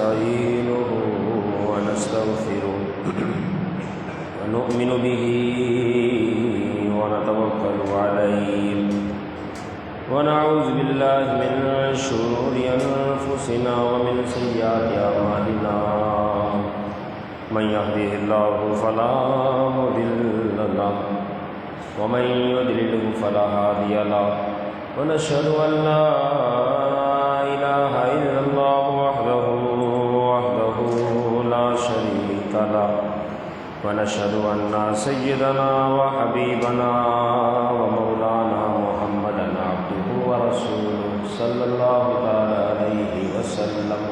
ونستعينه ونستغفره ونؤمن به ونتوكل عليه ونعوذ بالله من شرور أنفسنا ومن سيئات أعمالنا من يهده الله فلا مضل له ومن يضلل فلا هادي له ونشهد أن لا إله إلا الله وحده لا شريك له ونشهد أن سيدنا وحبيبنا ومولانا محمدا عبده ورسوله صلى الله تعالى عليه وسلم.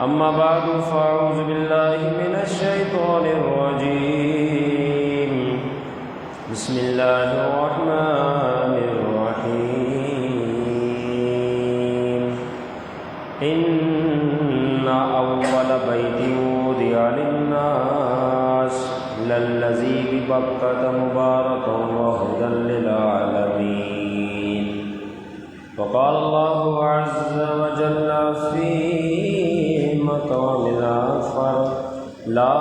أما بعد فأعوذ بالله من الشيطان الرجيم. بسم الله الرحمن الرحيم. إن أول بيت وضع للناس للذي ببكة مباركا وهدى للعالمين. وقال الله عز وجل في مقام آخر: لا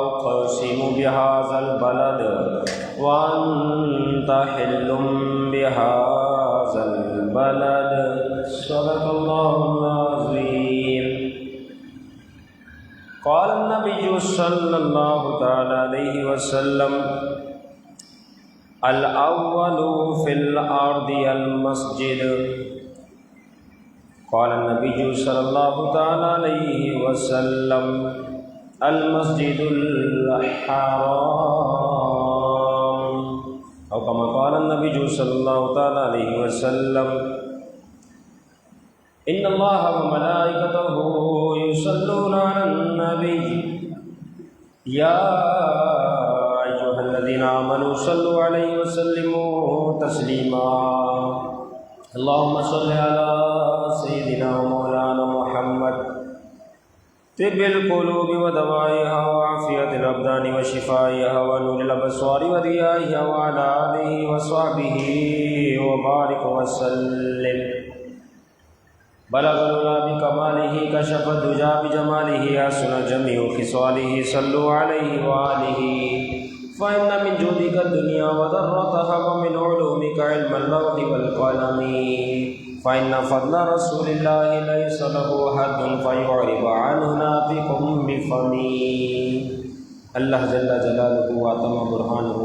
أقسم بهذا البلد وأنت حل بهذا البلد. صدق الله العظيم. قال النبي صلى الله تعالى عليه وسلم: الأول في الأرض المسجد. قال النبي صلى الله تعالى عليه وسلم: المسجد الحرام. أو كما قال النبي صلى الله تعالى عليه وسلم: إن الله وملائكته يصلون على النبي يا أيها الذين آمنوا صلوا عليه وسلموا تسليما. اللهم صل على سيدنا ومولانا محمد طب القلوب ودوائها وعافية الأبدان وشفائها ونور الأبصار وضيائها وعلى آله وصحبه وبارك وسلم. بلغ العلا بكماله كشف الدجى بجماله أحسن جميع خصاله. صلوا عليه وآله. فإن من جودك الدنيا وضرتها ومن علومك علم اللوح والقلم. فإن فضل رسول الله ليس له حد فيعرض عنه ناطق بفمه. اللہ جل جلالہ وعظم برہانہ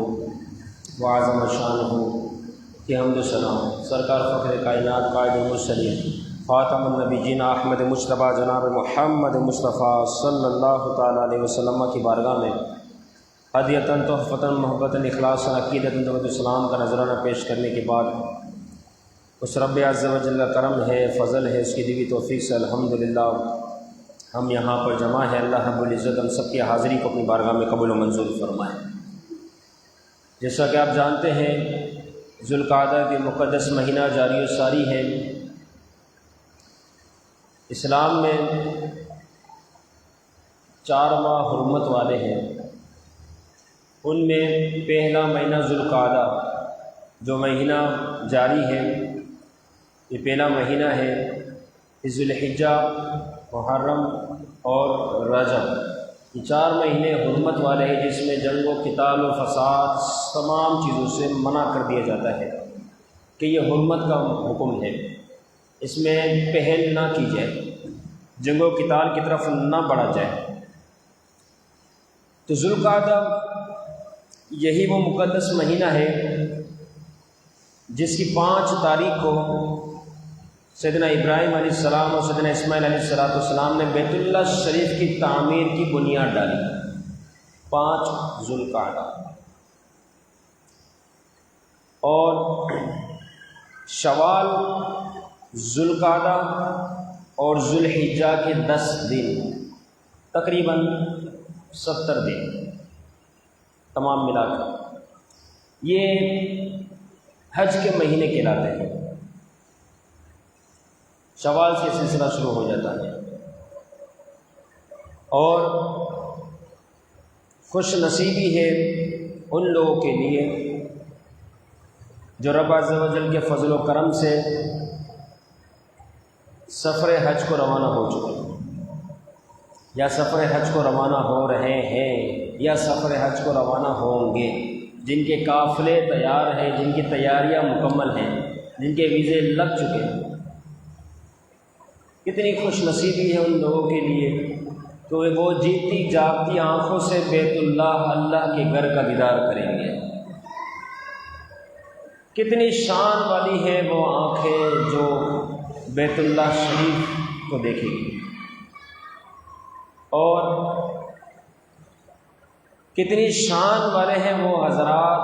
وعظم شانہ کی حمد و ثنا سرکار فخر کائنات قائد المرسلین خاتم النبیین احمد مجتبیٰ جناب محمد مصطفیٰ صلی اللہ تعالیٰ علیہ وسلم کی بارگاہ میں ہدیۃً تحفۃً محبتاً اخلاصاً عقیدتاً درود السلام کا نذرانہ پیش کرنے کے بعد اس رب عز و جل کا کرم ہے، فضل ہے، اس کی دیوی توفیق سے الحمدللہ ہم یہاں پر جمع ہیں. اللہ رب العزت ہم سب کی حاضری کو اپنی بارگاہ میں قبول و منظور فرمائے. جیسا کہ آپ جانتے ہیں ذوالقعدہ کے مقدس مہینہ جاری و ساری ہے. اسلام میں 4 ماہ حرمت والے ہیں. ان میں پہلا مہینہ ذوالقعدہ جو مہینہ جاری ہے، یہ پہلا مہینہ ہے. ذوالحجہ، محرم اور رجب، یہ 4 مہینے حرمت والے ہیں جس میں جنگ و قتال و فساد تمام چیزوں سے منع کر دیا جاتا ہے کہ یہ حرمت کا حکم ہے. اس میں پہل نہ کی جائے، جنگ و قتال کی طرف نہ بڑھا جائے. تو ذوالقعدہ یہی وہ مقدس مہینہ ہے جس کی 5 تاریخ کو سیدنا ابراہیم علیہ السلام اور سیدنا اسماعیل علیہ السلام نے بیت اللہ شریف کی تعمیر کی بنیاد ڈالی. 5 ذوالقعدہ. اور شوال، ذوالقعدہ اور ذوالحجہ کے 10 دن، تقریباً 70 دن تمام ملا کر یہ حج کے مہینے کہلاتے ہیں. شوال سے سلسلہ شروع ہو جاتا ہے. اور خوش نصیبی ہے ان لوگوں کے لیے جو رب عز و جل کے فضل و کرم سے سفر حج کو روانہ ہو چکے یا سفر حج کو روانہ ہو رہے ہیں یا سفر حج کو روانہ ہوں گے، جن کے قافلے تیار ہیں، جن کی تیاریاں مکمل ہیں، جن کے ویزے لگ چکے ہیں، کتنی خوش نصیبی ہے ان لوگوں کے لیے کہ وہ جیتی جاگتی آنکھوں سے بیت اللہ کے گھر کا دیدار کریں گے۔ کتنی شان والی ہے وہ آنکھیں جو بیت اللہ شریف کو دیکھیں گی، اور کتنی شان والے ہیں وہ حضرات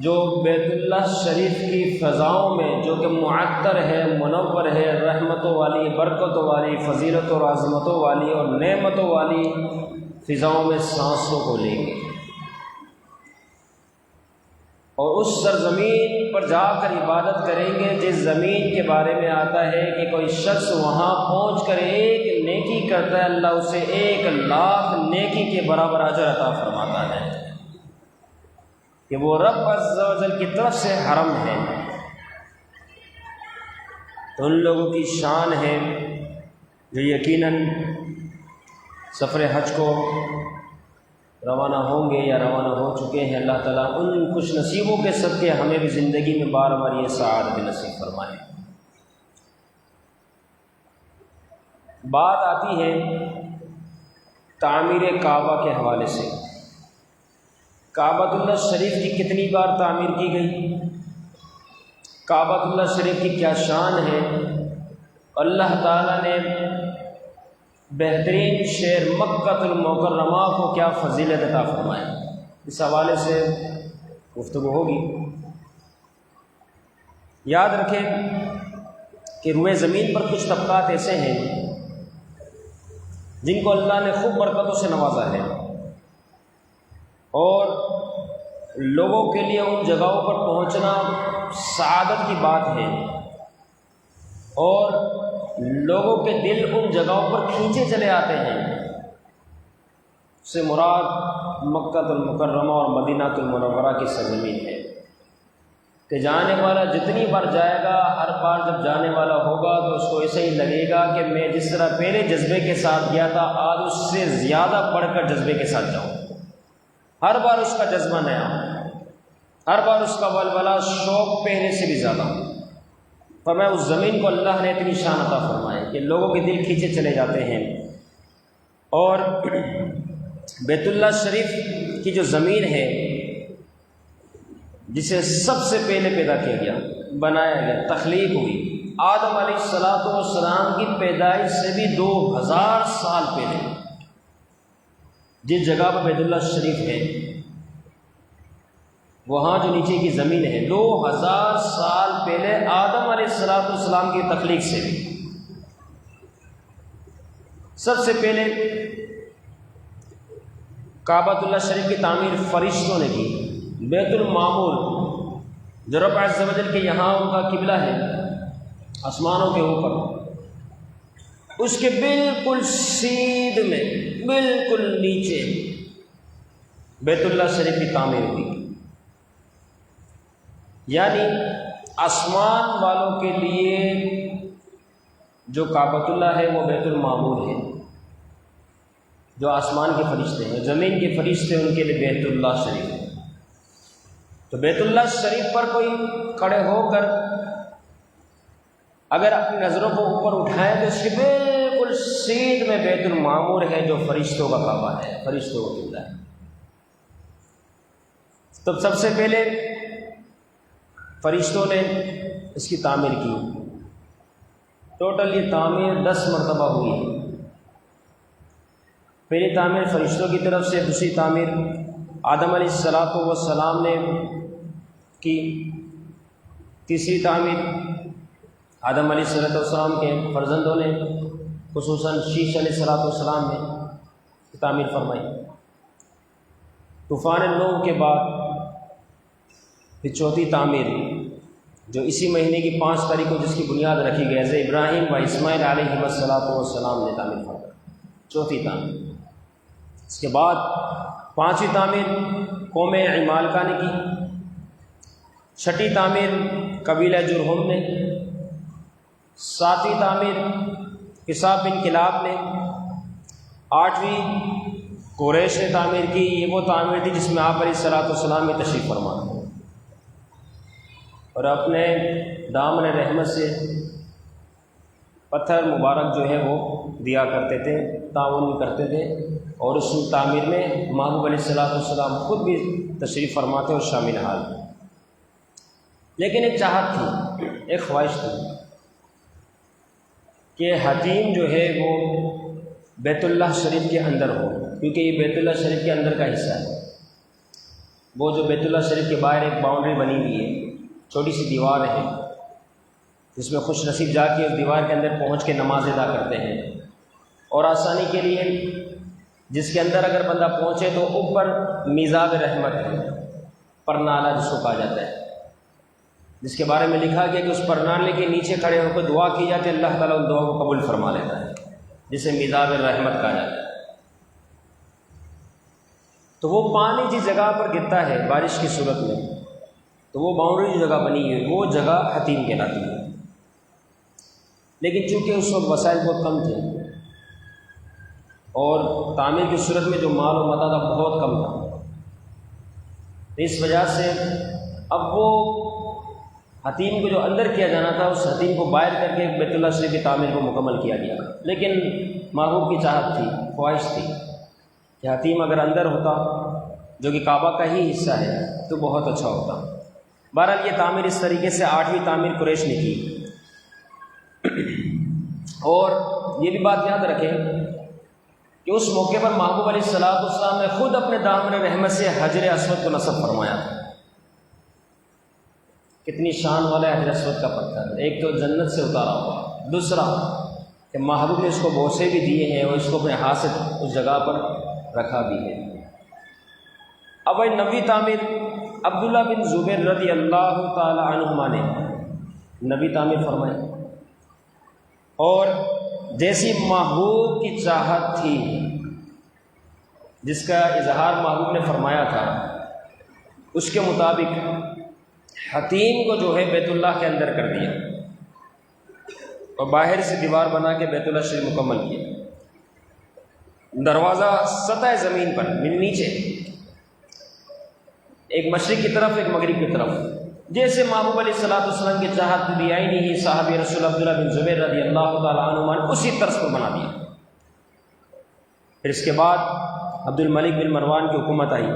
جو بیت اللہ شریف کی فضاؤں میں، جو کہ معطر ہے، منور ہے، رحمتوں والی، برکتوں والی، فضیلتوں اور عظمتوں والی اور نعمتوں والی فضاؤں میں سانسوں کو لیں گے، اور اس سرزمین پر جا کر عبادت کریں گے جس زمین کے بارے میں آتا ہے کہ کوئی شخص وہاں پہنچ کر ایک نیکی کرتا ہے، اللہ اسے 1,00,000 نیکی کے برابر اجر عطا فرماتا ہے، کہ وہ رب عز و جل کی طرف سے حرم ہے۔ تو ان لوگوں کی شان ہے جو یقیناً سفر حج کو روانہ ہوں گے یا روانہ ہو چکے ہیں۔ اللہ تعالیٰ ان خوش نصیبوں کے صدقے ہمیں بھی زندگی میں بار بار یہ سعادت نصیب فرمائے۔ بات آتی ہے تعمیر کعبہ کے حوالے سے۔ کعبۃ اللہ شریف کی کتنی بار تعمیر کی گئی، کعبۃ اللہ شریف کی کیا شان ہے، اللہ تعالیٰ نے بہترین شہر مکۃ المکرمہ کو کیا فضیلت عطا فرمائی، اس حوالے سے گفتگو ہوگی۔ یاد رکھیں کہ روئے زمین پر کچھ طبقات ایسے ہیں جن کو اللہ نے خوب برکتوں سے نوازا ہے، اور لوگوں کے لیے ان جگہوں پر پہنچنا سعادت کی بات ہے، اور لوگوں کے دل ان جگہوں پر کھینچے چلے آتے ہیں۔ اس سے مراد مکہ المکرمہ اور مدینہ المنورہ کی سرزمین ہے، کہ جانے والا جتنی بار جائے گا، ہر بار جب جانے والا ہوگا تو اس کو ایسے ہی لگے گا کہ میں جس طرح پہلے جذبے کے ساتھ گیا تھا، آج اس سے زیادہ بڑھ کر جذبے کے ساتھ جاؤں۔ ہر بار اس کا جذبہ نیا، ہر بار اس کا ولولہ شوق پہلے سے بھی زیادہ۔ فرمایا اس زمین کو اللہ نے اتنی شان عطا فرمائی کہ لوگوں کے دل کھینچے چلے جاتے ہیں، اور بیت اللہ شریف کی جو زمین ہے جسے سب سے پہلے پیدا کیا گیا، بنایا گیا، تخلیق ہوئی، آدم علیہ السلام کی پیدائش سے بھی 2000 سال پہلے جس جگہ پر بیت اللہ شریف ہے، وہاں جو نیچے کی زمین ہے، 2000 سال پہلے آدم علیہ السلام کی تخلیق سے بھی سب سے پہلے کعبۃ اللہ شریف کی تعمیر فرشتوں نے کی۔ بیت المعمور جو رب عز و جل کے یہاں ان کا قبلہ ہے آسمانوں کے اوپر، اس کے بالکل سیدھ میں، بالکل نیچے بیت اللہ شریف کی تعمیر ہوئی، یعنی آسمان والوں کے لیے جو کعبۃ اللہ ہے وہ بیت المعمور ہے، جو آسمان کے فرشتے ہیں، زمین کے فرشتے ان کے لیے بیت اللہ شریف ہے۔ تو بیت اللہ شریف پر کوئی کھڑے ہو کر اگر اپنی نظروں کو اوپر اٹھائیں تو اس کے بالکل سیدھ میں بیت المعمور ہے، جو فرشتوں کا کعبہ ہے، فرشتوں کا قبلہ ہے۔ تو سب سے پہلے فرشتوں نے اس کی تعمیر کی، ٹوٹل یہ تعمیر 10 مرتبہ ہوئی ہے۔ پہلی تعمیر فرشتوں کی طرف سے، دوسری تعمیر آدم علیہ السلام نے کی، تیسری تعمیر آدم علیہ السلام کے فرزندوں نے، خصوصاً شیش علیہ السلام نے تعمیر فرمائی۔ طوفان نوح کے بعد پھر چوتھی تعمیر جو اسی مہینے کی 5 تاریخ کو جس کی بنیاد رکھی گئی، حضرت ابراہیم و اسماعیل علیہ السلام نے تعمیر فرمائی، چوتھی تعمیر۔ اس کے بعد 5ویں تعمیر قوم عمالقہ نے کی، 6ٹھی تعمیر قبیلہ جرہم نے، 7ویں تعمیر حساب بن کلاب نے، 8ویں قریش نے تعمیر کی۔ یہ وہ تعمیر تھی جس میں آپ علیہ الصلوۃ والسلام میں تشریف فرما اور اپنے دامن رحمت سے پتھر مبارک جو ہے وہ دیا کرتے تھے، تعاون کرتے تھے، اور اس تعمیر میں محبوب علیہ الصلوۃ والسلام خود بھی تشریف فرماتے اور شامل حال۔ لیکن ایک چاہت تھی، ایک خواہش تھی کہ حتیم جو ہے وہ بیت اللہ شریف کے اندر ہو، کیونکہ یہ بیت اللہ شریف کے اندر کا حصہ ہے۔ وہ جو بیت اللہ شریف کے باہر ایک باؤنڈری بنی ہوئی ہے، چھوٹی سی دیوار ہے، جس میں خوش نصیب جا کے اس دیوار کے اندر پہنچ کے نماز ادا کرتے ہیں، اور آسانی کے لیے جس کے اندر اگر بندہ پہنچے تو اوپر میزاب رحمت ہے، پرنالہ جس کو کہا جاتا ہے، جس کے بارے میں لکھا گیا کہ اس پرنالے کے نیچے کھڑے ہو کر دعا کی جاتی ہے، اللہ تعالیٰ ان دعا کو قبول فرما لیتا ہے، جسے میزاب رحمت کہا جاتا ہے۔ تو وہ پانی جس جگہ پر گرتا ہے بارش کی صورت میں، تو وہ باؤنڈری جو جگہ بنی ہے وہ جگہ حتیم کہلاتی ہے۔ لیکن چونکہ اس وقت وسائل بہت کم تھے اور تعمیر کی صورت میں جو مال و متاع تھا بہت کم تھا، اس وجہ سے اب وہ حتیم کو جو اندر کیا جانا تھا اس حتیم کو باہر کر کے بیت اللہ شریف کی تعمیر کو مکمل کیا گیا۔ لیکن محبوب کی چاہت تھی، خواہش تھی کہ حتیم اگر اندر ہوتا جو کہ کعبہ کا ہی حصہ ہے تو بہت اچھا ہوتا۔ بہرحال یہ تعمیر اس طریقے سے 8ویں تعمیر قریش نے کی۔ اور یہ بھی بات یاد رکھیں کہ اس موقع پر محبوب علیہ الصلوۃ والسلام نے خود اپنے دامن رحمت سے حجر اسود کو نصب فرمایا تھا۔ کتنی شان والا ہے حجر اسود کا پتھر، ایک تو جنت سے اتارا ہوا، دوسرا کہ محبوب نے اس کو بوسے بھی دیے ہیں اور اس کو اپنے ہاتھ سے اس جگہ پر رکھا بھی ہے۔ اب وہی 9ویں تعمیر عبداللہ بن زبیر رضی اللہ تعالی عنہما نے 9ویں تعمیر فرمائی، اور جیسی محبوب کی چاہت تھی، جس کا اظہار محبوب نے فرمایا تھا، اس کے مطابق حتیم کو جو ہے بیت اللہ کے اندر کر دیا اور باہر سے دیوار بنا کے بیت اللہ شریف مکمل کیا۔ دروازہ سطح زمین پر نیچے، ایک مشرق کی طرف ایک مغرب کی طرف، جیسے محبوب علیہ الصلوۃ والسلام کی چاہت بھی آئی نہیں، صحابی رسول عبداللہ بن زبیر رضی اللہ تعالیٰ عنہ نے اسی طرز پر بنا دیا۔ پھر اس کے بعد عبد الملک بن مروان کی حکومت آئی،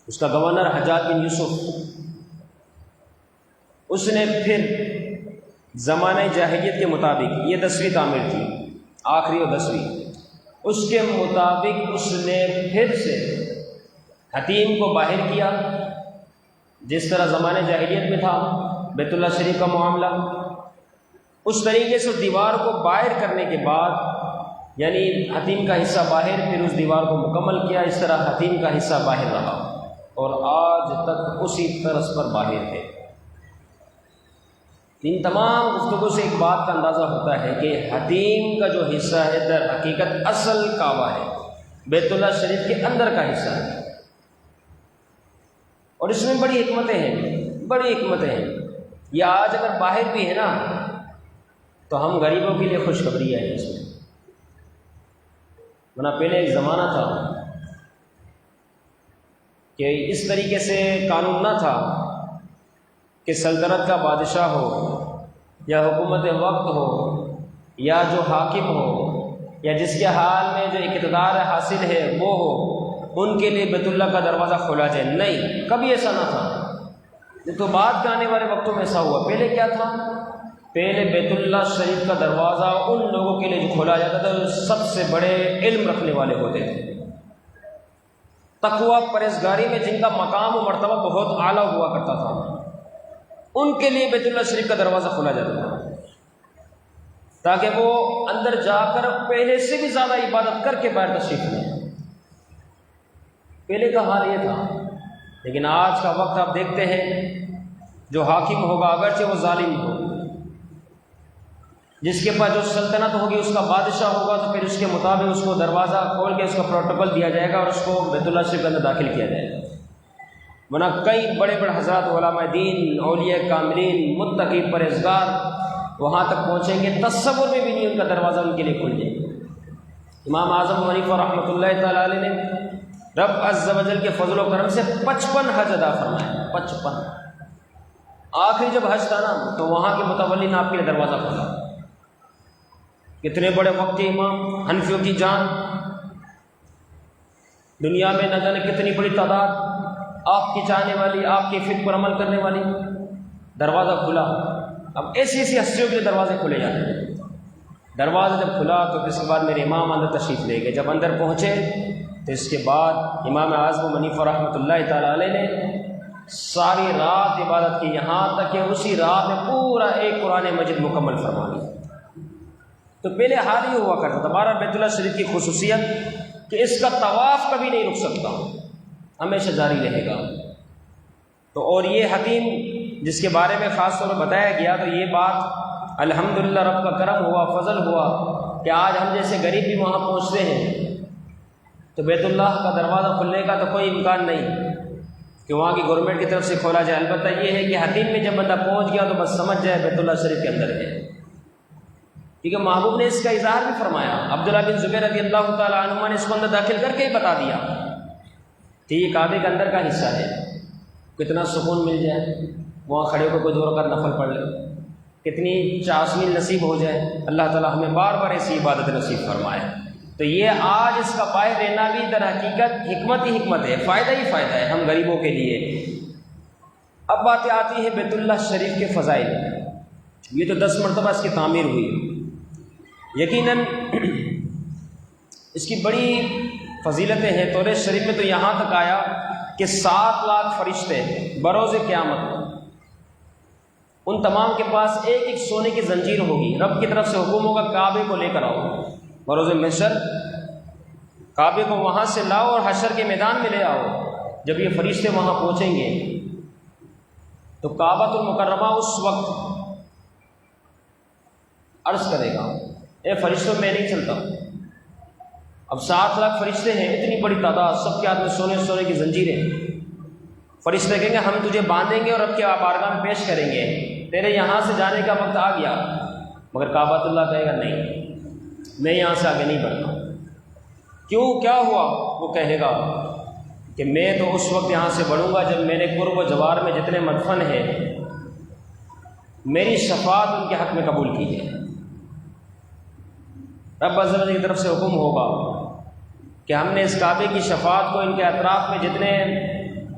اس کا گورنر حجاج بن یوسف، اس نے پھر زمانہ جاہلیت کے مطابق، یہ 10ویں تعمیر تھی، آخری اور 10ویں، اس کے مطابق اس نے پھر سے حتیم کو باہر کیا، جس طرح زمانہ جاہلیت میں تھا بیت اللہ شریف کا معاملہ، اس طریقے سے اس دیوار کو باہر کرنے کے بعد، یعنی حتیم کا حصہ باہر، پھر اس دیوار کو مکمل کیا، اس طرح حتیم کا حصہ باہر رہا اور آج تک اسی طرز پر باہر ہے۔ ان تمام گفتگو سے ایک بات کا اندازہ ہوتا ہے کہ حتیم کا جو حصہ ہے در حقیقت اصل کعبہ ہے، بیت اللہ شریف کے اندر کا حصہ ہے، اور اس میں بڑی حکمتیں ہیں، بڑی حکمتیں ہیں۔ یہ آج اگر باہر بھی ہے نا تو ہم غریبوں کے لیے خوشخبری ہے اس میں، ورنہ پہلے ایک زمانہ تھا کہ اس طریقے سے قانون نہ تھا کہ سلطنت کا بادشاہ ہو یا حکومت وقت ہو یا جو حاکم ہو یا جس کے حال میں جو اقتدار حاصل ہے وہ ہو، ان کے لیے بیت اللہ کا دروازہ کھولا جائے، نہیں، کبھی ایسا نہ تھا۔ یہ تو بعد کے آنے والے وقتوں میں ایسا ہوا۔ پہلے کیا تھا؟ پہلے بیت اللہ شریف کا دروازہ ان لوگوں کے لیے جو کھولا جاتا تھا جو سب سے بڑے علم رکھنے والے ہوتے تھے، تقویٰ پرہیزگاری میں جن کا مقام و مرتبہ بہت اعلیٰ ہوا کرتا تھا، ان کے لیے بیت اللہ شریف کا دروازہ کھولا جاتا تھا تاکہ وہ اندر جا کر پہلے سے بھی زیادہ عبادت کر کے باہر تشریف لیں۔ پہلے کا حال یہ تھا، لیکن آج کا وقت آپ دیکھتے ہیں جو حاکم ہوگا اگرچہ وہ ظالم ہو، جس کے پاس جو سلطنت ہوگی اس کا بادشاہ ہوگا، تو پھر اس کے مطابق اس کو دروازہ کھول کے اس کا پروٹوکول دیا جائے گا اور اس کو بیت اللہ شریف کے اندر داخل کیا جائے گا۔ ورنہ کئی بڑے بڑے حضرات علماء دین، اولیاء کاملین، متقی پرہیزگار وہاں تک پہنچیں گے تصور میں بھی نہیں ان کا دروازہ ان کے لیے کھل جائے گا۔ امام اعظم حنیفہ رحمۃ اللہ تعالیٰ علیہ نے رب عز و جل کے فضل و کرم سے 55 حج ادا فرمائے، 55۔ آخری جب حج تھا نا تو وہاں کے متولی نے آپ کے لیے دروازہ کھولا۔ کتنے بڑے وقت کے امام، حنفیوں کی جان، دنیا میں نہ جانے کتنی بڑی تعداد آپ کی چاہنے والی، آپ کے فکر پر عمل کرنے والی، دروازہ کھلا۔ اب ایسی ایسی ہستیوں کے دروازے کھلے جاتے ہیں۔ دروازہ جب کھلا تو اس کے بعد میرے امام اندر تشریف لے گئے۔ جب اندر پہنچے تو اس کے بعد امام اعظم حنیفہ رحمۃ اللہ تعالیٰ علیہ نے ساری رات عبادت کی، یہاں تک کہ اسی رات میں پورا ایک قرآن مجید مکمل فرما لیا۔ تو پہلے حال یہ ہوا کرتا تھا۔ بارہ بیت اللہ شریف کی خصوصیت کہ اس کا طواف کبھی نہیں رک سکتا، ہمیشہ جاری رہے گا۔ تو اور یہ حتیم جس کے بارے میں خاص طور پر بتایا گیا، تو یہ بات الحمدللہ رب کا کرم ہوا، فضل ہوا کہ آج ہم جیسے غریب بھی وہاں پہنچتے ہیں تو بیت اللہ کا دروازہ کھلنے کا تو کوئی امکان نہیں کہ وہاں کی گورنمنٹ کی طرف سے کھولا جائے۔ البتہ یہ ہے کہ حتیم میں جب بندہ پہنچ گیا تو بس سمجھ جائے بیت اللہ شریف کے اندر ہے، کیونکہ محبوب نے اس کا اظہار بھی فرمایا۔ عبداللہ بن زبیر رضی اللہ تعالیٰ عنہما نے اس کو اندر داخل کر کے ہی بتا دیا کہ یہ کعبے کے اندر کا حصہ ہے، کتنا سکون مل جائے وہاں کھڑے ہو کر کوئی دور کر نفل پڑھ لے، کتنی چاشنی نصیب ہو جائے۔ اللہ تعالیٰ ہمیں بار بار ایسی عبادت نصیب فرمائے۔ تو یہ آج اس کا پائے رہنا بھی در حقیقت حکمت ہی حکمت ہے، فائدہ ہی فائدہ ہے ہم غریبوں کے لیے۔ اب باتیں آتی ہیں بیت اللہ شریف کے فضائل۔ یہ تو 10 مرتبہ اس کی تعمیر ہوئی، یقیناً اس کی بڑی فضیلتیں ہیں۔ تورات شریف میں تو یہاں تک آیا کہ 7 لاکھ فرشتے بروز قیامت ان تمام کے پاس ایک ایک سونے کی زنجیر ہوگی، رب کی طرف سے حکم ہوگا کعبے کو لے کر آؤ بروز محشر، کعبے کو وہاں سے لاؤ اور حشر کے میدان میں لے آؤ۔ جب یہ فرشتے وہاں پہنچیں گے تو کعبۃ المکرمہ اس وقت عرض کرے گا، اے فرشتوں میں نہیں چلتا۔ اب 7 لاکھ فرشتے ہیں، اتنی بڑی تعداد، سب کے ہاتھ میں سونے سونے کی زنجیریں۔ فرشتے کہیں گے ہم تجھے باندھیں گے اور رب کے بارگاہ میں پیش کریں گے، تیرے یہاں سے جانے کا وقت آ گیا۔ مگر کعبۃ اللہ کہے گا نہیں، میں یہاں سے آگے نہیں بڑھتا۔ کیوں، کیا ہوا؟ وہ کہے گا کہ میں تو اس وقت یہاں سے بڑھوں گا جب میرے قرب و جوار میں جتنے مدفن ہیں میری شفاعت ان کے حق میں قبول کیجیے۔ رب عز و جل کی طرف سے حکم ہوگا کہ ہم نے اس کعبے کی شفاعت کو ان کے اطراف میں جتنے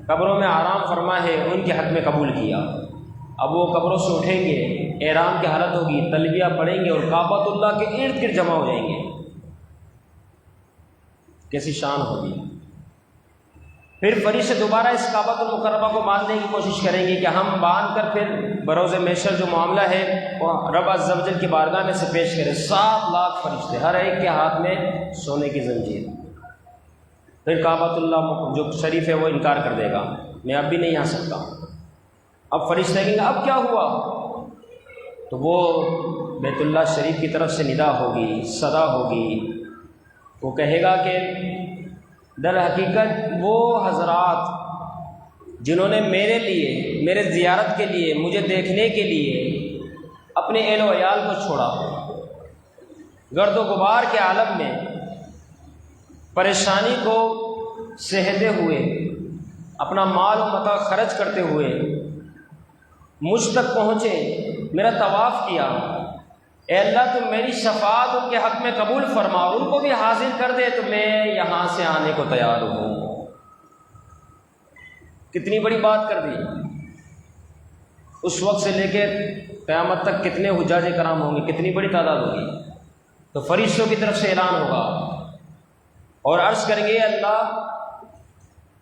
قبروں میں آرام فرما ہے ان کے حق میں قبول کیا۔ اب وہ قبروں سے اٹھیں گے، احرام کی حالت ہوگی، تلبیہ پڑھیں گے اور کعبۃ اللہ کے ارد گرد جمع ہو جائیں گے۔ کیسی شان ہوگی۔ پھر فرشتے دوبارہ اس کعبۃ المکرمہ کو باندھنے کی کوشش کریں گے کہ ہم باندھ کر پھر بروز محشر جو معاملہ ہے وہ رب عز و جل کی بارگاہ میں سے پیش کریں۔ 7 لاکھ فرشتے، ہر ایک کے ہاتھ میں سونے کی زنجیر۔ پھر کعبۃ اللہ جو شریف ہے وہ انکار کر دے گا، میں اب بھی نہیں آ سکتا۔ اب فرشتے کہیں گے اب کیا ہوا؟ تو وہ بیت اللہ شریف کی طرف سے ندا ہوگی، صدا ہوگی، وہ کہے گا کہ در حقیقت وہ حضرات جنہوں نے میرے لیے، میرے زیارت کے لیے، مجھے دیکھنے کے لیے اپنے اہل و عیال کو چھوڑا، گرد و غبار کے عالم میں پریشانی کو سہتے ہوئے، اپنا مال و متاع خرچ کرتے ہوئے مجھ تک پہنچے، میرا طواف کیا، اے اللہ تو میری شفاعت ان کے حق میں قبول فرما اور ان کو بھی حاضر کر دے تو میں یہاں سے آنے کو تیار ہوں۔ کتنی بڑی بات کر دی۔ اس وقت سے لے کے قیامت تک کتنے حجاج کرام ہوں گے، کتنی بڑی تعداد ہوگی۔ تو فرشتوں کی طرف سے اعلان ہوگا اور عرض کریں گے اللہ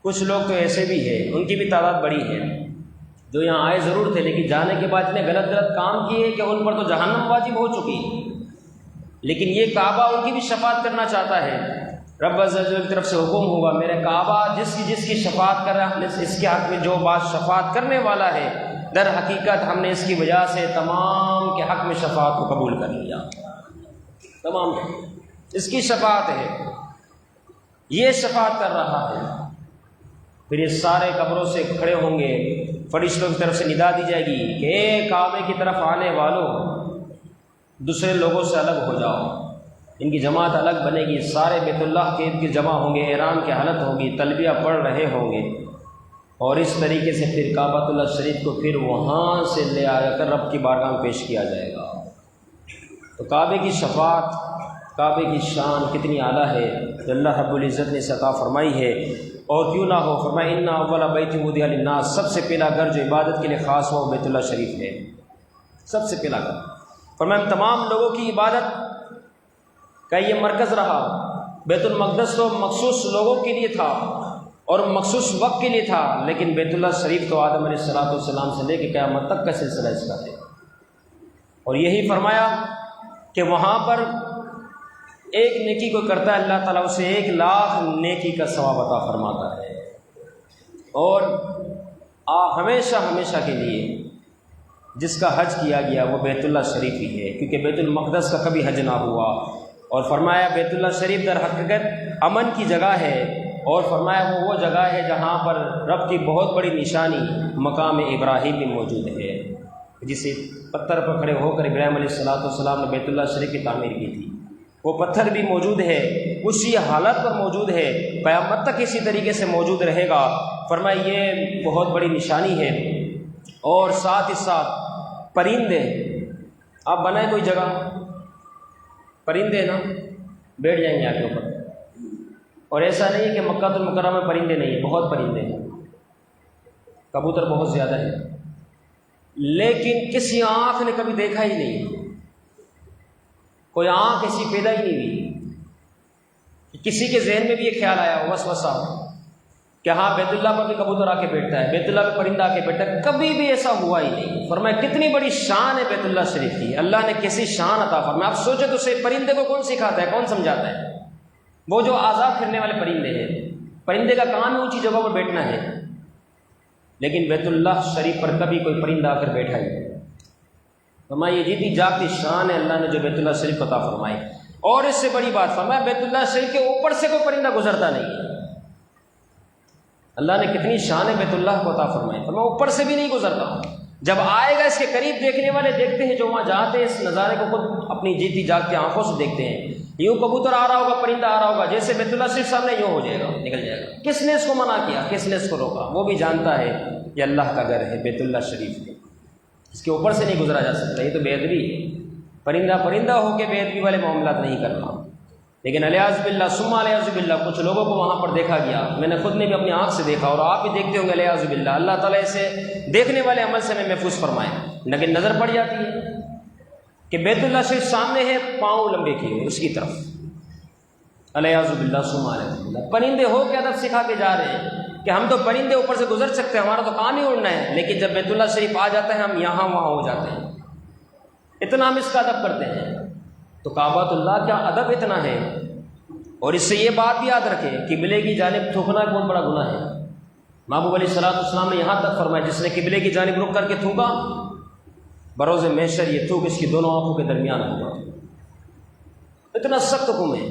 کچھ لوگ تو ایسے بھی ہیں، ان کی بھی تعداد بڑی ہے، جو یہاں آئے ضرور تھے لیکن جانے کے بعد اتنے غلط کام کیے کہ ان پر تو جہنم واجب ہو چکی، لیکن یہ کعبہ ان کی بھی شفاعت کرنا چاہتا ہے۔ رب عز و جل کی طرف سے حکم ہوگا میرے کعبہ جس کی شفاعت کر رہا ہے، اس کے حق میں جو بات شفاعت کرنے والا ہے در حقیقت ہم نے اس کی وجہ سے تمام کے حق میں شفاعت کو قبول کر لیا، تمام اس کی شفاعت ہے، یہ شفاعت کر رہا ہے۔ پھر یہ سارے قبروں سے کھڑے ہوں گے، فرشتوں کی طرف سے ندا دی جائے گی کہ اے کعبے کی طرف آنے والوں دوسرے لوگوں سے الگ ہو جاؤ، ان کی جماعت الگ بنے گی، سارے بیت اللہ کے ارد گرد جمع ہوں گے، احرام کی حالت ہوگی، تلبیہ پڑھ رہے ہوں گے، اور اس طریقے سے پھر کعبۃ اللہ شریف کو پھر وہاں سے لے آ کر رب کی بارگاہ میں پیش کیا جائے گا۔ تو کعبے کی شفاعت، کعبے کی شان کتنی اعلیٰ ہے جو اللہ رب العزت نے عطا فرمائی ہے، اور کیوں نہ ہو، فرمایا ان اول بیت وضع للناس، سب سے پہلا گھر جو عبادت کے لیے خاص ہوا وہ بیت اللہ شریف ہے، سب سے پہلا گھر۔ فرمایا تمام لوگوں کی عبادت کا یہ مرکز رہا، بیت المقدس تو مخصوص لوگوں کے لیے تھا اور مخصوص وقت کے لیے تھا، لیکن بیت اللہ شریف تو آدم علیہ السلام سے لے کے قیامت تک کا سلسلہ اس کا ہے۔ اور یہی فرمایا کہ وہاں پر ایک نیکی کو کرتا ہے اللہ تعالیٰ اسے 1,00,000 نیکی کا ثواب عطا فرماتا ہے، اور ہمیشہ ہمیشہ کے لیے جس کا حج کیا گیا وہ بیت اللہ شریف ہی ہے، کیونکہ بیت المقدس کا کبھی حج نہ ہوا۔ اور فرمایا بیت اللہ شریف در حقیقت امن کی جگہ ہے، اور فرمایا وہ جگہ ہے جہاں پر رب کی بہت بڑی نشانی مقام ابراہیم میں موجود ہے، جسے پتھر پر کھڑے ہو کر ابراہیم علیہ السلام نے بیت اللہ شریف کی تعمیر کی تھی، وہ پتھر بھی موجود ہے، اسی حالت پر موجود ہے، قیامت تک اسی طریقے سے موجود رہے گا۔ فرمایا یہ بہت بڑی نشانی ہے، اور ساتھ ہی ساتھ پرندے، آپ بنائیں کوئی جگہ، پرندے نا بیٹھ جائیں گے آپ کے اوپر، اور ایسا نہیں ہے کہ مکہ المکرمہ میں پرندے نہیں ہیں، بہت پرندے ہیں، کبوتر بہت زیادہ ہیں، لیکن کسی آنکھ نے کبھی دیکھا ہی نہیں، کوئی آنکھ ایسی پیدا ہی نہیں ہوئی، کسی کے ذہن میں بھی یہ خیال آیا وسوسہ کہ ہاں بیت اللہ پر بھی کبوتر آ کے بیٹھتا ہے، بیت اللہ پہ پرندہ آ کے بیٹھتا ہے، کبھی بھی ایسا ہوا ہی نہیں۔ فرمایا کتنی بڑی شان ہے بیت اللہ شریف کی، اللہ نے کیسی شان عطا فرمایا۔ آپ سوچے تو صحیح، پرندے کو کون سکھاتا ہے، کون سمجھاتا ہے؟ وہ جو آزاد پھرنے والے پرندے ہیں، پرندے کا کام ہے اونچی جگہوں پر بیٹھنا ہے، لیکن بیت اللہ شریف پر کبھی کوئی پرندہ آ کر بیٹھا ہی نہیں۔ فرمایا یہ جیتی جاگتی شان ہے اللہ نے جو بیت اللہ شریف عطا فرمائی، اور اس سے بڑی بات فرمایا بیت اللہ شریف کے اوپر سے کوئی پرندہ گزرتا نہیں ہے۔ اللہ نے کتنی شان ہے بیت اللہ کو عطا فرمائی، فرمایا اوپر سے بھی نہیں گزرتا، جب آئے گا اس کے قریب دیکھنے والے دیکھتے ہیں، جو وہاں جاتے ہیں اس نظارے کو خود اپنی جیتی جاگتی آنکھوں سے دیکھتے ہیں، یوں کبوتر آ رہا ہوگا، پرندہ آ رہا ہوگا، جیسے بیت اللہ شریف سامنے یوں ہو جائے گا، نکل جائے گا۔ کس نے اس کو منع کیا، کس نے اس کو روکا؟ وہ بھی جانتا ہے یہ اللہ کا گھر ہے، بیت اللہ شریف ہے، اس کے اوپر سے نہیں گزرا جا سکتا، یہ تو بے ادبی ہے، پرندہ ہو کے بے ادبی والے معاملات نہیں کرنا۔ لیکن الیاذ باللہ ثم الیاذ باللہ کچھ لوگوں کو وہاں پر دیکھا گیا، میں نے خود نے بھی اپنی آنکھ سے دیکھا، اور آپ بھی دیکھتے ہوں گے الیاذ باللہ، اللہ تعالیٰ اسے دیکھنے والے عمل سے ہمیں محفوظ فرمائے، لیکن نظر پڑ جاتی ہے کہ بیت اللہ شریف سامنے ہے، پاؤں لمبے کیے ہوئے اس کی طرف، الیاذ باللہ ثم الیاذ باللہ۔ پرندے ہو کے ادب سکھا کے جا رہے ہیں کہ ہم تو پرندے اوپر سے گزر سکتے ہیں، ہمارا تو کام ہی اڑنا ہے، لیکن جب بیت اللہ شریف آ جاتا ہے ہم یہاں وہاں ہو جاتے ہیں، اتنا ہم اس کا ادب کرتے ہیں۔ تو کعبۃ اللہ کا ادب اتنا ہے، اور اس سے یہ بات بھی یاد رکھیں کہ قبلے کی جانب تھوکنا بہت بڑا گناہ ہے۔ محبوب علیہ السلام نے یہاں تک فرمایا جس نے قبلے کی جانب رک کر کے تھوکا، بروز محشر یہ تھوک اس کی دونوں آنکھوں کے درمیان ہوگا، اتنا سخت حکم ہے۔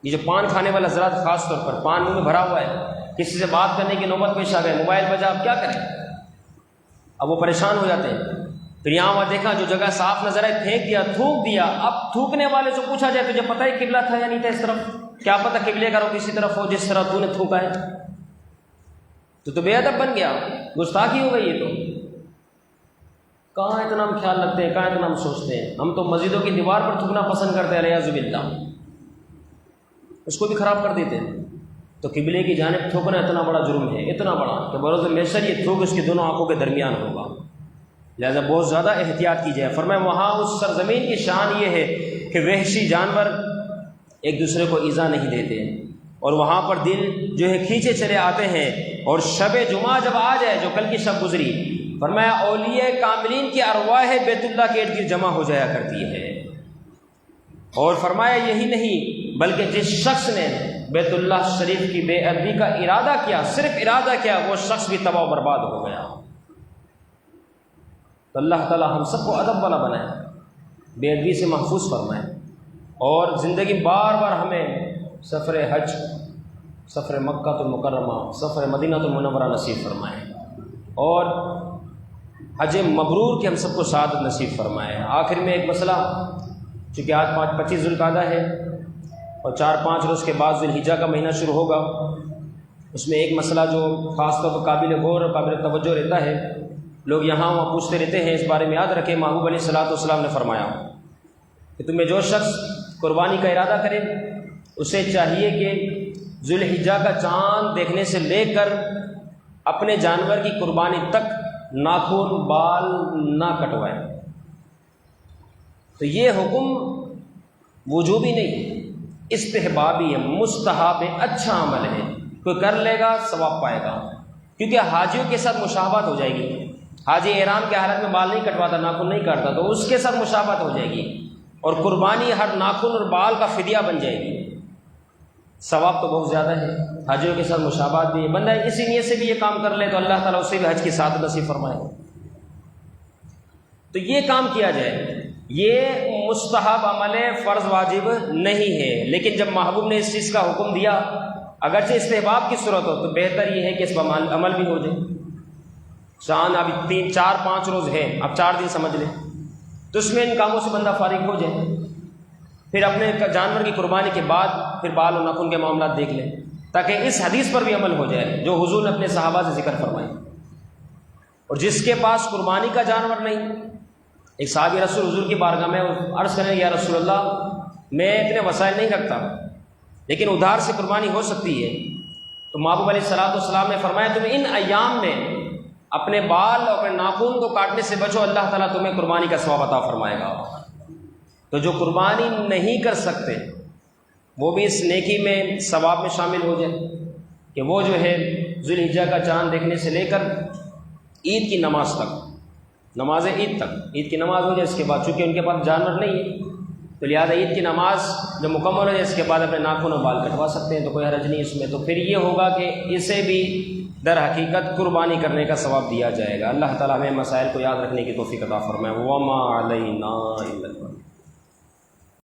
یہ جو پان کھانے والا حضرات خاص طور پر پان منہ میں بھرا ہوا ہے، کسی سے بات کرنے کی نوبت پیش آ گئے، موبائل بجا، آپ کیا کریں؟ اب وہ پریشان ہو جاتے ہیں، پھر یہاں وہاں دیکھا جو جگہ صاف نظر آئے پھینک دیا، تھوک دیا۔ اب تھوکنے والے سے پوچھا جائے تجھے پتہ ہے قبلہ تھا یا نہیں تھا اس طرف؟ کیا پتہ قبلے کا رخ کسی طرف ہو جس طرح تو نے تھوکا ہے؟ تو بے ادب بن گیا، گستاخی ہو گئی۔ یہ تو کہاں اتنا ہم خیال رکھتے ہیں، کہاں اتنا ہم سوچتے ہیں؟ ہم تو مسجدوں کی دیوار پر تھوکنا پسند کرتے ہیں، الیاذ باللہ، اس کو بھی خراب کر دیتے ہیں۔ تو قبلے کی جانب تھوکنا اتنا بڑا جرم ہے، اتنا بڑا کہ بروز محشر یہ تھوک اس کی دونوں آنکھوں کے درمیان ہوگا، لہذا بہت زیادہ احتیاط کی جائے۔ فرمایا وہاں اس سرزمین کی شان یہ ہے کہ وحشی جانور ایک دوسرے کو ایذا نہیں دیتے، اور وہاں پر دل جو ہے کھینچے چلے آتے ہیں۔ اور شب جمعہ جب آ جائے، جو کل کی شب گزری، فرمایا اولیاء کاملین کی ارواح بیت اللہ کے ارد گرد جمع ہو جایا کرتی ہے۔ اور فرمایا یہی نہیں بلکہ جس شخص نے بیت اللہ شریف کی بے ادبی کا ارادہ کیا، صرف ارادہ کیا، وہ شخص بھی تباہ و برباد ہو گیا۔ تو اللہ تعالی ہم سب کو ادب والا بنائے، بے ادبی سے محفوظ فرمائے، اور زندگی بار بار ہمیں سفر حج، سفر مکہ المکرمہ، سفر مدینہ المنورہ نصیب فرمائے، اور حج مبرور کی ہم سب کو سعادت نصیب فرمائے۔ آخر میں ایک مسئلہ چونکہ آج 25 ذوالقعدہ ہے اور 4-5 روز کے بعد ذوالحجہ کا مہینہ شروع ہوگا، اس میں ایک مسئلہ جو خاص طور پر قابل غور اور قابل توجہ رہتا ہے، لوگ یہاں وہاں پوچھتے رہتے ہیں، اس بارے میں یاد رکھیں محبوب علیہ الصلوۃ والسلام نے فرمایا کہ تمہیں جو شخص قربانی کا ارادہ کرے اسے چاہیے کہ ذوالحجہ کا چاند دیکھنے سے لے کر اپنے جانور کی قربانی تک ناخن بال نہ کٹوائے۔ تو یہ حکم وجوبی نہیں، استحبابی ہے، مستحب ہے، اچھا عمل ہے، کوئی کر لے گا ثواب پائے گا، کیونکہ حاجیوں کے ساتھ مشابہت ہو جائے گی۔ حاجی احرام کے حالت میں بال نہیں کٹواتا، ناخن نہیں کاٹتا، تو اس کے ساتھ مشابہت ہو جائے گی، اور قربانی ہر ناخن اور بال کا فدیہ بن جائے گی، ثواب تو بہت زیادہ ہے، حاجیوں کے ساتھ مشابہت بھی ہے۔ بندہ اسی نیت سے بھی یہ کام کر لے تو اللہ تعالیٰ اسے بھی حج کی سعادت نصیب فرمائے۔ تو یہ کام کیا جائے، یہ مستحب عمل ہے، فرض واجب نہیں ہے، لیکن جب محبوب نے اس چیز کا حکم دیا، اگرچہ استحباب کی صورت ہو تو بہتر یہ ہے کہ اس پر عمل بھی ہو جائے۔ چاند ابھی 3-4-5 روز ہے، اب 4 دن سمجھ لیں، تو اس میں ان کاموں سے بندہ فارغ ہو جائے، پھر اپنے جانور کی قربانی کے بعد پھر بال و ناخن کے معاملات دیکھ لیں، تاکہ اس حدیث پر بھی عمل ہو جائے جو حضور نے اپنے صحابہ سے ذکر فرمائی۔ اور جس کے پاس قربانی کا جانور نہیں، ایک صحابی رسول حضور کی بارگاہ میں عرض کریں یا رسول اللہ میں اتنے وسائل نہیں رکھتا لیکن ادھار سے قربانی ہو سکتی ہے، تو محبوب علیہ الصلوۃ والسلام نے فرمایا تم ان ایام میں اپنے بال اور اپنے ناخن کو کاٹنے سے بچو، اللہ تعالیٰ تمہیں قربانی کا ثواب عطا فرمائے گا۔ تو جو قربانی نہیں کر سکتے وہ بھی اس نیکی میں ثواب میں شامل ہو جائے کہ وہ جو ہے ذوالحجہ کا چاند دیکھنے سے لے کر عید کی نماز تک، نماز عید تک، عید کی نماز ہو جائے، اس کے بعد چونکہ ان کے پاس جانور نہیں ہے تو لہٰذا عید کی نماز جب مکمل ہو جائے اس کے بعد اپنے ناخن اور بال کٹوا سکتے ہیں، تو کوئی حرج نہیں اس میں۔ تو پھر یہ ہوگا کہ اسے بھی در حقیقت قربانی کرنے کا ثواب دیا جائے گا۔ اللہ تعالیٰ ہمیں مسائل کو یاد رکھنے کی توفیق عطا فرمائے۔ وما علینا الا البلاغ۔